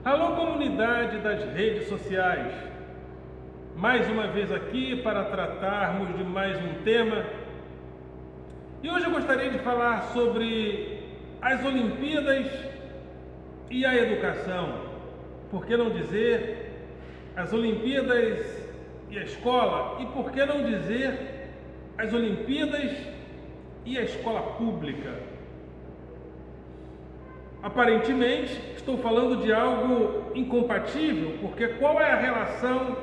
Alô, comunidade das redes sociais, mais uma vez aqui para tratarmos de mais um tema. E hoje eu gostaria de falar sobre as Olimpíadas e a educação. Por que não dizer as Olimpíadas e a escola? E por que não dizer as Olimpíadas e a escola pública? Aparentemente, estou falando de algo incompatível, porque qual é a relação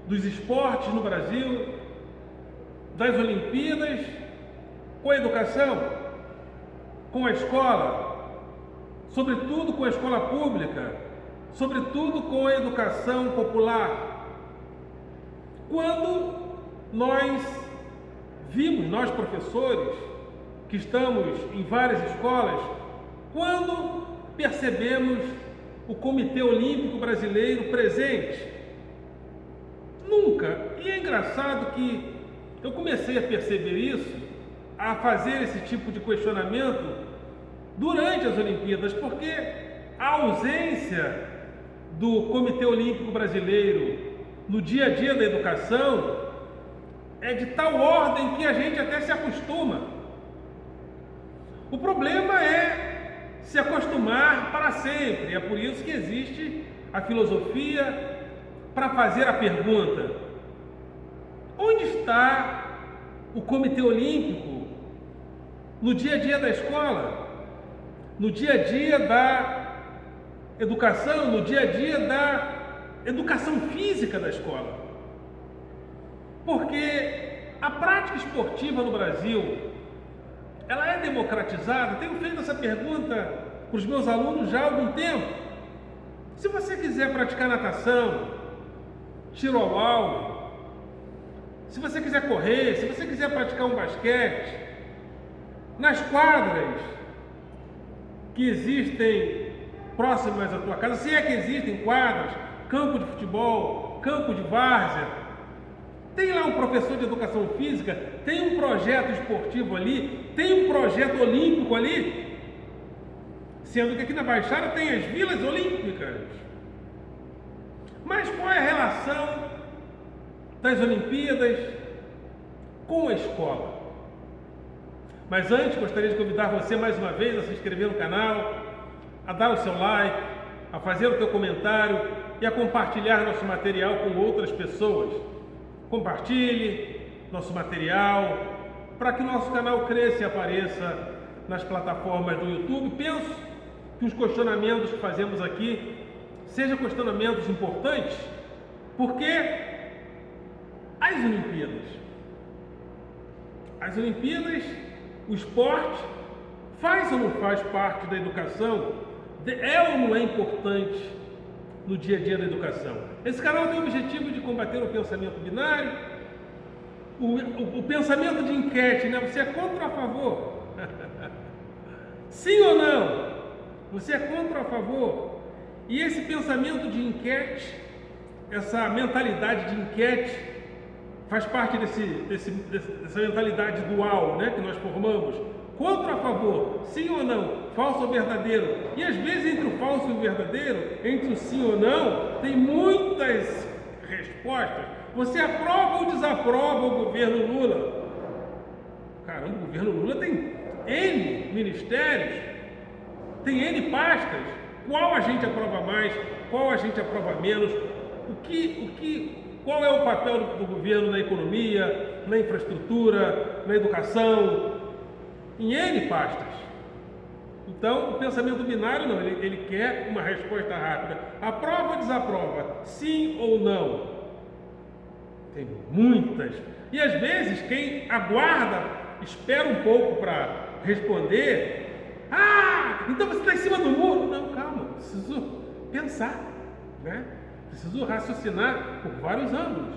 dos esportes no Brasil, das Olimpíadas, com a educação, com a escola, sobretudo com a escola pública, sobretudo com a educação popular? Quando nós vimos, nós professores, que estamos em várias escolas, quando percebemos o Comitê Olímpico Brasileiro presente? Nunca. E é engraçado que eu comecei a perceber isso, a fazer esse tipo de questionamento durante as Olimpíadas, porque a ausência do Comitê Olímpico Brasileiro no dia a dia da educação é de tal ordem que a gente até se acostuma. O problema é se acostumar para sempre. É por isso que existe a filosofia para fazer a pergunta: onde está o Comitê Olímpico no dia a dia da escola, no dia a dia da educação, no dia a dia da educação física da escola? Porque a prática esportiva no Brasil, ela é democratizada? Tenho feito essa pergunta para os meus alunos já há algum tempo. Se você quiser praticar natação, tiro ao alvo, se você quiser correr, se você quiser praticar um basquete, nas quadras que existem próximas à tua casa, se é que existem quadras, campo de futebol, campo de várzea, tem lá um professor de educação física, tem um projeto esportivo ali, tem um projeto olímpico ali, sendo que aqui na Baixada tem as vilas olímpicas. Mas qual é a relação das Olimpíadas com a escola? Mas antes, gostaria de convidar você mais uma vez a se inscrever no canal, a dar o seu like, a fazer o teu comentário e a compartilhar nosso material com outras pessoas. Compartilhe nosso material para que o nosso canal cresça e apareça nas plataformas do YouTube. Penso que os questionamentos que fazemos aqui sejam questionamentos importantes, porque as Olimpíadas, o esporte, faz ou não faz parte da educação? É ou não é importante no dia a dia da educação? Esse canal tem o objetivo de combater o pensamento binário, o pensamento de enquete, né? Você é contra ou a favor? Sim ou não? Você é contra ou a favor? E esse pensamento de enquete, essa mentalidade de enquete, faz parte dessa mentalidade dual, né, que nós formamos. Contra ou a favor? Sim ou não? Falso ou verdadeiro? E às vezes entre o falso e o verdadeiro, entre o sim ou não, tem muitas respostas. Você aprova ou desaprova o governo Lula? Caramba, o governo Lula tem N ministérios, tem N pastas. Qual a gente aprova mais? Qual a gente aprova menos? Qual é o papel do governo na economia, na infraestrutura, na educação? Em N pastas. Então, o pensamento binário não, ele quer uma resposta rápida. Aprova ou desaprova? Sim ou não? Tem muitas. E às vezes, quem aguarda, espera um pouco para responder. Ah, então você está em cima do muro? Não, calma, preciso pensar, né? Preciso raciocinar por vários ângulos.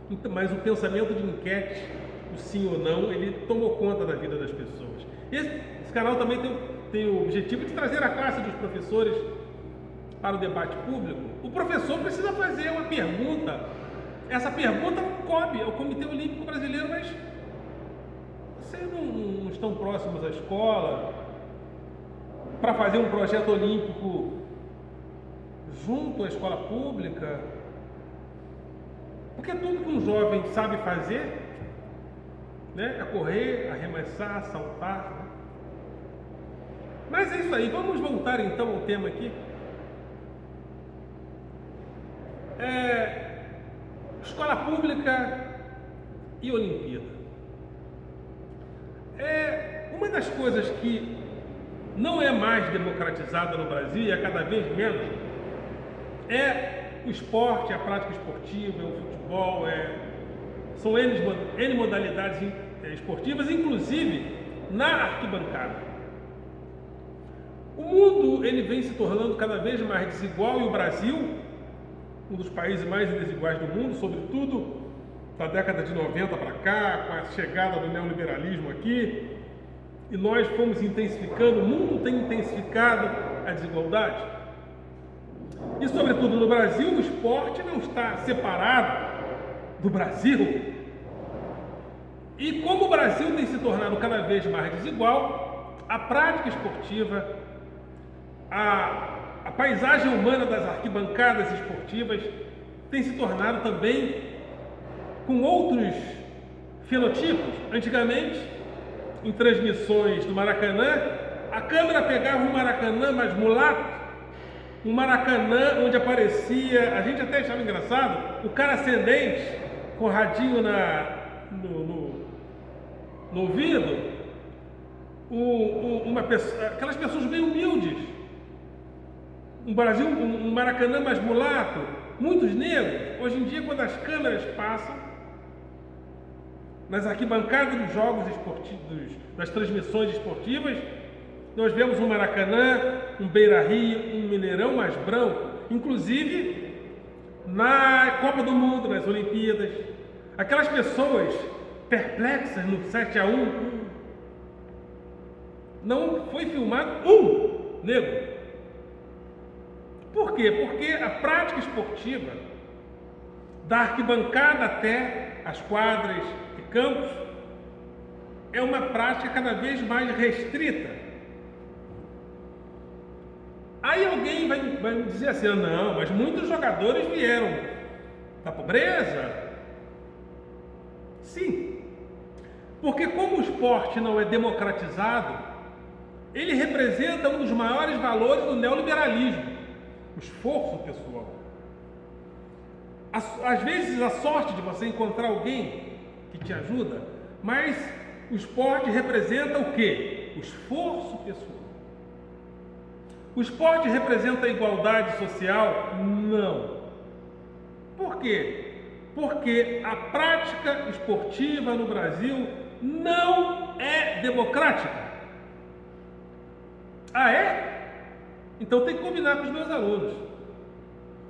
Então, mas o pensamento de enquete, o sim ou não, ele tomou conta da vida das pessoas. Esse canal também tem o objetivo de trazer a classe dos professores para o debate público. O professor precisa fazer uma pergunta. Essa pergunta cobre ao Comitê Olímpico Brasileiro, mas vocês não estão próximos à escola para fazer um projeto olímpico junto à escola pública, porque tudo que um jovem sabe fazer, né, é correr, arremessar, saltar, né? Mas é isso aí, vamos voltar então ao tema aqui. Escola pública e Olimpíada. Uma das coisas que não é mais democratizada no Brasil e é cada vez menos é o esporte, a prática esportiva, o futebol, são N modalidades esportivas, inclusive na arquibancada. O mundo ele vem se tornando cada vez mais desigual e o Brasil, um dos países mais desiguais do mundo, sobretudo da década de 90 para cá, com a chegada do neoliberalismo aqui, e nós fomos intensificando, o mundo tem intensificado a desigualdade. E sobretudo no Brasil, o esporte não está separado do Brasil. E como o Brasil tem se tornado cada vez mais desigual, a prática esportiva, a paisagem humana das arquibancadas esportivas tem se tornado também com outros fenotipos. Antigamente, em transmissões do Maracanã, a câmera pegava um Maracanã mais mulato, um Maracanã onde aparecia, a gente até achava engraçado, o cara ascendente com o radinho no ouvido, aquelas pessoas bem humildes, um Maracanã mais mulato, muitos negros. Hoje em dia, quando as câmeras passam nas arquibancadas dos jogos esportivos, das transmissões esportivas, nós vemos um Maracanã, um Beira-Rio, um Mineirão mais branco, inclusive na Copa do Mundo, nas Olimpíadas. Aquelas pessoas perplexas no 7-1, não foi filmado um negro. Por quê? Porque a prática esportiva, da arquibancada até as quadras e campos, é uma prática cada vez mais restrita. Aí alguém vai me dizer assim, não, mas muitos jogadores vieram da pobreza. Sim, porque como o esporte não é democratizado, ele representa um dos maiores valores do neoliberalismo, o esforço pessoal. Às vezes a sorte de você encontrar alguém que te ajuda, mas o esporte representa o quê? O esforço pessoal. O esporte representa a igualdade social? Não. Por quê? Porque a prática esportiva no Brasil não é democrática. Ah, é? Então tem que combinar com os meus alunos.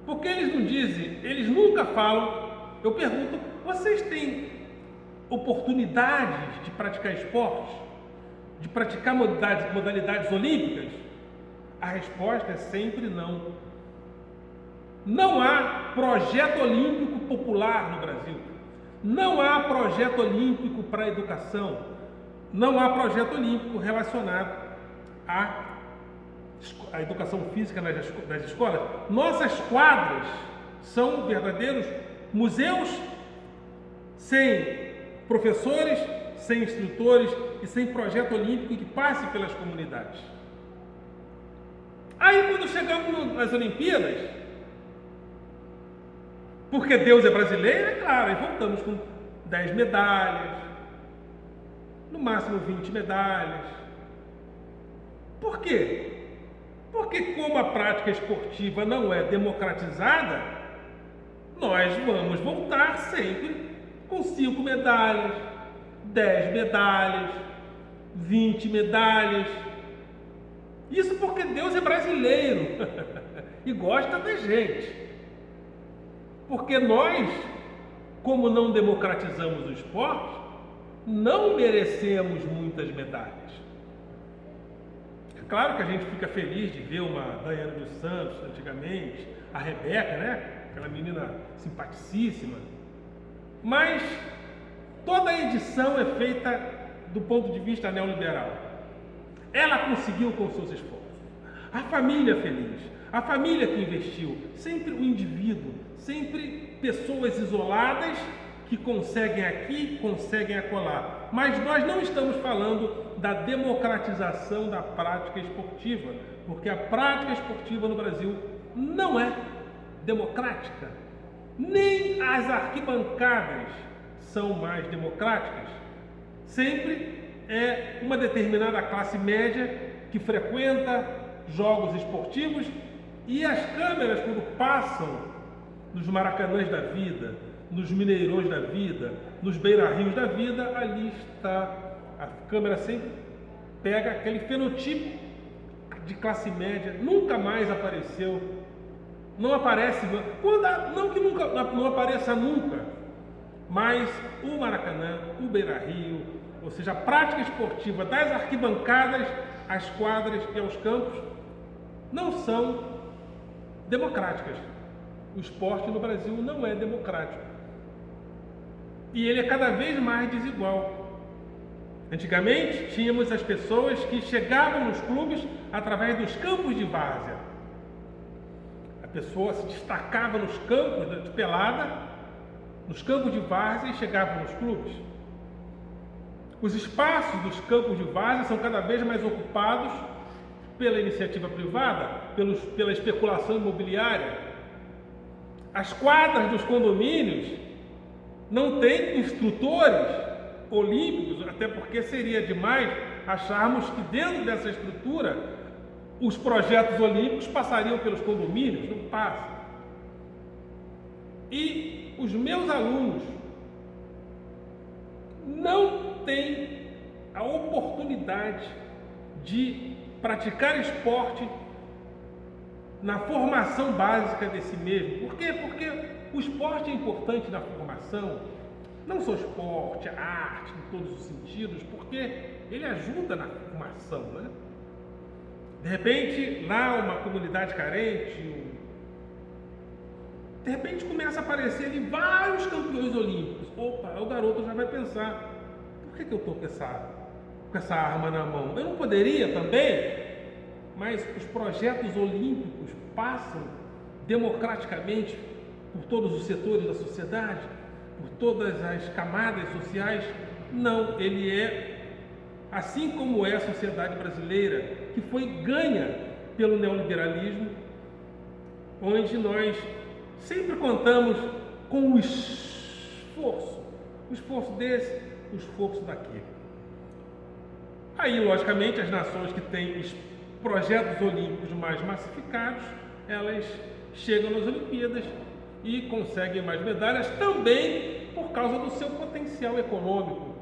Porque eles não dizem, eles nunca falam. Eu pergunto, vocês têm oportunidades de praticar esportes? De praticar modalidades olímpicas? A resposta é sempre não. Não há projeto olímpico popular no Brasil. Não há projeto olímpico para a educação. Não há projeto olímpico relacionado à educação física das escolas. Nossas quadras são verdadeiros museus sem professores, sem instrutores e sem projeto olímpico que passe pelas comunidades. Aí quando chegamos nas Olimpíadas, porque Deus é brasileiro, é claro, aí voltamos com 10 medalhas, no máximo 20 medalhas. Por quê? Porque como a prática esportiva não é democratizada, nós vamos voltar sempre com 5 medalhas, 10 medalhas, 20 medalhas. Isso porque Deus é brasileiro e gosta da gente. Porque nós, como não democratizamos o esporte, não merecemos muitas medalhas. É claro que a gente fica feliz de ver uma Daiane dos Santos, antigamente, a Rebeca, né? Aquela menina simpaticíssima. Mas toda a edição é feita do ponto de vista neoliberal. Ela conseguiu com seus esforços. A família feliz, a família que investiu, sempre o indivíduo, sempre pessoas isoladas que conseguem aqui, conseguem acolá. Mas nós não estamos falando da democratização da prática esportiva, porque a prática esportiva no Brasil não é democrática. Nem as arquibancadas são mais democráticas. Sempre é uma determinada classe média que frequenta jogos esportivos e as câmeras, quando passam nos Maracanãs da vida, nos Mineirões da vida, nos Beira-Rios da vida, ali está, a câmera sempre pega aquele fenotipo de classe média, nunca mais apareceu, não aparece, não que nunca, não apareça nunca, mas o Maracanã, o Beira-Rio, ou seja, a prática esportiva das arquibancadas às quadras e aos campos não são democráticas. O esporte no Brasil não é democrático. E ele é cada vez mais desigual. Antigamente, tínhamos as pessoas que chegavam nos clubes através dos campos de várzea. A pessoa se destacava nos campos de pelada, nos campos de várzea e chegava nos clubes. Os espaços dos campos de várzea são cada vez mais ocupados pela iniciativa privada, pela especulação imobiliária. As quadras dos condomínios não têm instrutores olímpicos, até porque seria demais acharmos que dentro dessa estrutura os projetos olímpicos passariam pelos condomínios, não passa. E os meus alunos não têm a oportunidade de praticar esporte na formação básica desse mesmo. Por quê? Porque o esporte é importante na formação, não só o esporte, a arte, em todos os sentidos, porque ele ajuda na formação, né? De repente, lá uma comunidade carente, de repente começa a aparecer ali vários campeões olímpicos. Opa, o garoto já vai pensar, por que eu estou com essa arma na mão? Eu não poderia também? Mas os projetos olímpicos passam democraticamente por todos os setores da sociedade, por todas as camadas sociais? Não, ele é, assim como é a sociedade brasileira, que foi ganha pelo neoliberalismo, onde nós sempre contamos com o esforço desse, o esforço daquele. Aí, logicamente, as nações que têm projetos olímpicos mais massificados, elas chegam nas Olimpíadas e conseguem mais medalhas também por causa do seu potencial econômico.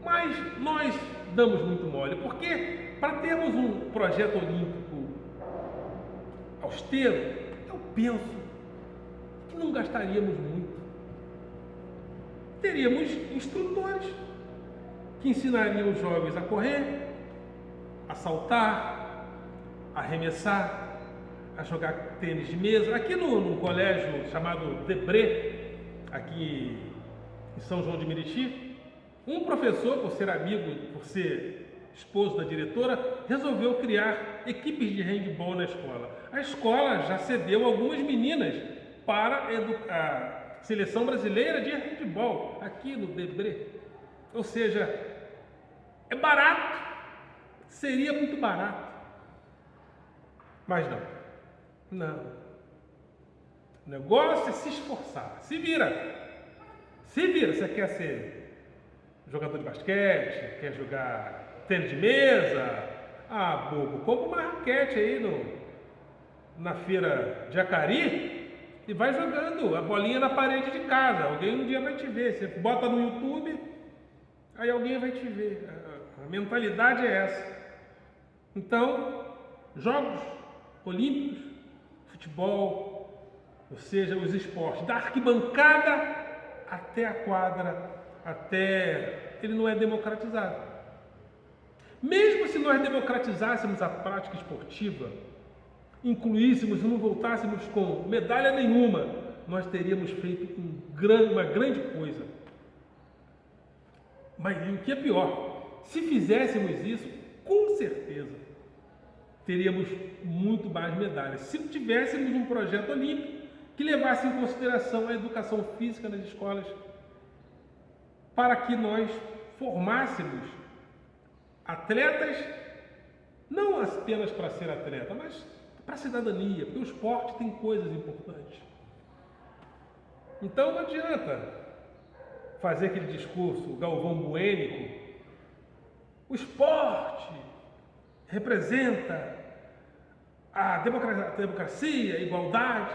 Mas nós damos muito mole, porque para termos um projeto olímpico austero, eu penso que não gastaríamos muito. Teríamos instrutores que ensinariam os jovens a correr, a saltar, a arremessar, a jogar tênis de mesa. Aqui no colégio chamado Debré, aqui em São João de Meriti, um professor, por ser amigo, por ser esposo da diretora, resolveu criar equipes de handebol na escola. A escola já cedeu algumas meninas para a seleção brasileira de handebol, aqui no Debré. Ou seja, é barato, seria muito barato, mas não. O negócio é se esforçar, se vira. Você quer ser jogador de basquete, quer jogar tênis de mesa? Ah, bobo, compra uma raquete aí na feira de Acari e vai jogando a bolinha na parede de casa. Alguém um dia vai te ver. Você bota no YouTube, aí alguém vai te ver. A mentalidade é essa. Então, Jogos Olímpicos, futebol, ou seja, os esportes, da arquibancada até a quadra, ele não é democratizado. Mesmo se nós democratizássemos a prática esportiva, incluíssemos e não voltássemos com medalha nenhuma, nós teríamos feito uma grande coisa. Mas o que é pior, se fizéssemos isso, com certeza, teríamos muito mais medalhas. Se tivéssemos um projeto olímpico que levasse em consideração a educação física nas escolas, para que nós formássemos atletas, não apenas para ser atleta, mas para a cidadania, porque o esporte tem coisas importantes. Então não adianta fazer aquele discurso galvão-buênico. O esporte representa a democracia, a igualdade.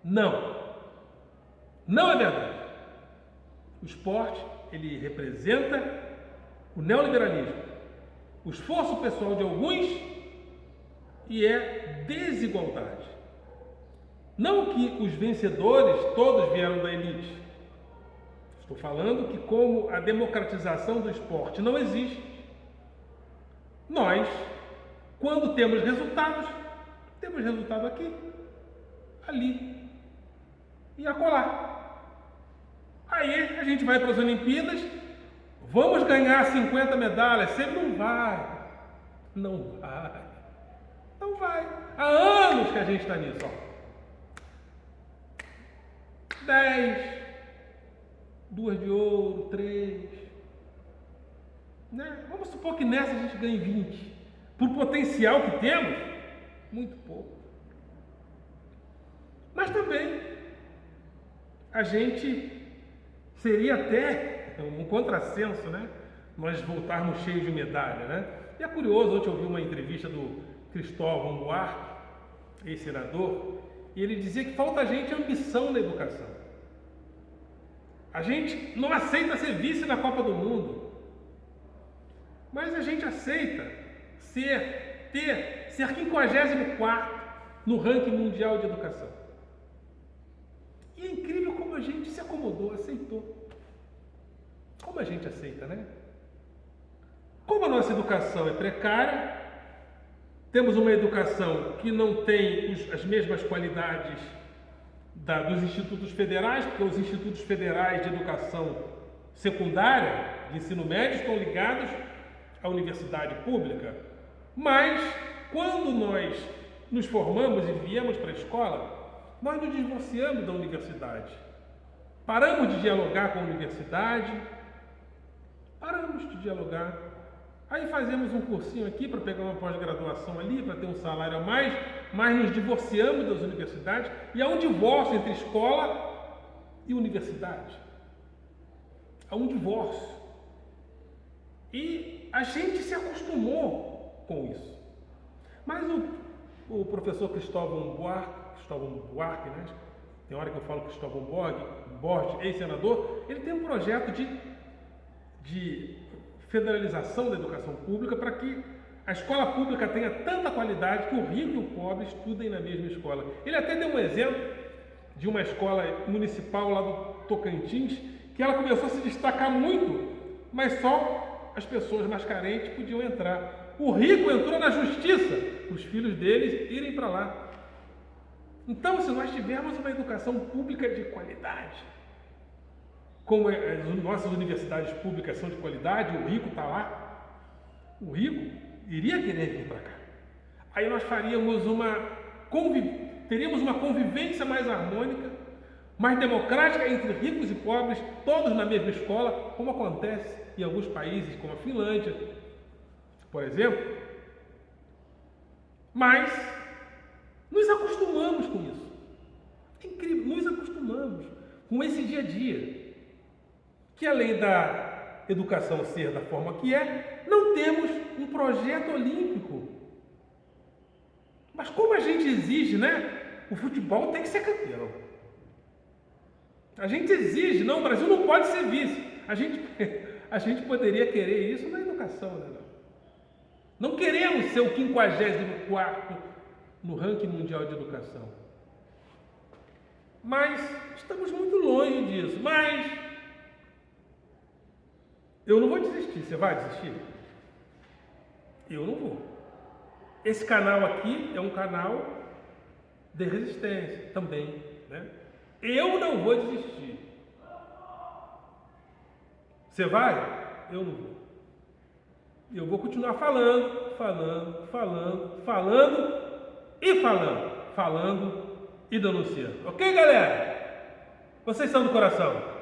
Não. Não é verdade. O esporte, ele representa o neoliberalismo, o esforço pessoal de alguns e é desigualdade. Não que os vencedores todos vieram da elite. Estou falando que como a democratização do esporte não existe, nós, quando temos resultado aqui, ali e acolá. Aí a gente vai para as Olimpíadas, vamos ganhar 50 medalhas, sempre não vai. Não vai. Há anos que a gente está nisso, ó. 10, 2 de ouro, 3. Né? Vamos supor que nessa a gente ganhe 20. Por potencial que temos, muito pouco. Mas também a gente seria até um contrassenso, né? Nós voltarmos cheios de medalha, né? E é curioso, ontem eu ouvi uma entrevista do Cristóvão Buarque, ex-senador, e ele dizia que falta a gente ambição na educação. A gente não aceita ser vice na Copa do Mundo, mas a gente aceita ser 54º no ranking mundial de educação. E é incrível como a gente se acomodou, aceitou. Como a gente aceita, né? Como a nossa educação é precária, temos uma educação que não tem as mesmas qualidades dos institutos federais, porque os institutos federais de educação secundária, de ensino médio, estão ligados à universidade pública. Mas, quando nós nos formamos e viemos para a escola, nós nos divorciamos da universidade. Paramos de dialogar com a universidade, paramos de dialogar. Aí fazemos um cursinho aqui para pegar uma pós-graduação ali, para ter um salário a mais, mas nos divorciamos das universidades e há um divórcio entre escola e universidade. Há um divórcio. E a gente se acostumou com isso. Mas o professor Cristóvão Buarque, né? Tem hora que eu falo Cristóvão Borges, ex-senador, ele tem um projeto de federalização da educação pública para que a escola pública tenha tanta qualidade que o rico e o pobre estudem na mesma escola. Ele até deu um exemplo de uma escola municipal lá do Tocantins, que ela começou a se destacar muito, mas só as pessoas mais carentes podiam entrar. O rico entrou na justiça, os filhos deles irem para lá. Então, se nós tivermos uma educação pública de qualidade, como as nossas universidades públicas são de qualidade, o rico está lá, o rico iria querer vir para cá. Aí nós teríamos uma convivência mais harmônica, mais democrática entre ricos e pobres, todos na mesma escola, como acontece em alguns países, como a Finlândia, por exemplo. Mas nos acostumamos com isso. É incrível, nos acostumamos com esse dia a dia. Que além da educação ser da forma que é, não temos um projeto olímpico. Mas como a gente exige, né? O futebol tem que ser campeão. A gente exige, não, o Brasil não pode ser vice. A gente poderia querer isso na educação, né? Não queremos ser o 54º no ranking mundial de educação. Mas estamos muito longe disso. Mas eu não vou desistir. Você vai desistir? Eu não vou. Esse canal aqui é um canal de resistência também, né? Eu não vou desistir. Você vai? Eu não vou. Eu vou continuar falando e denunciando. Ok, galera? Vocês são do coração.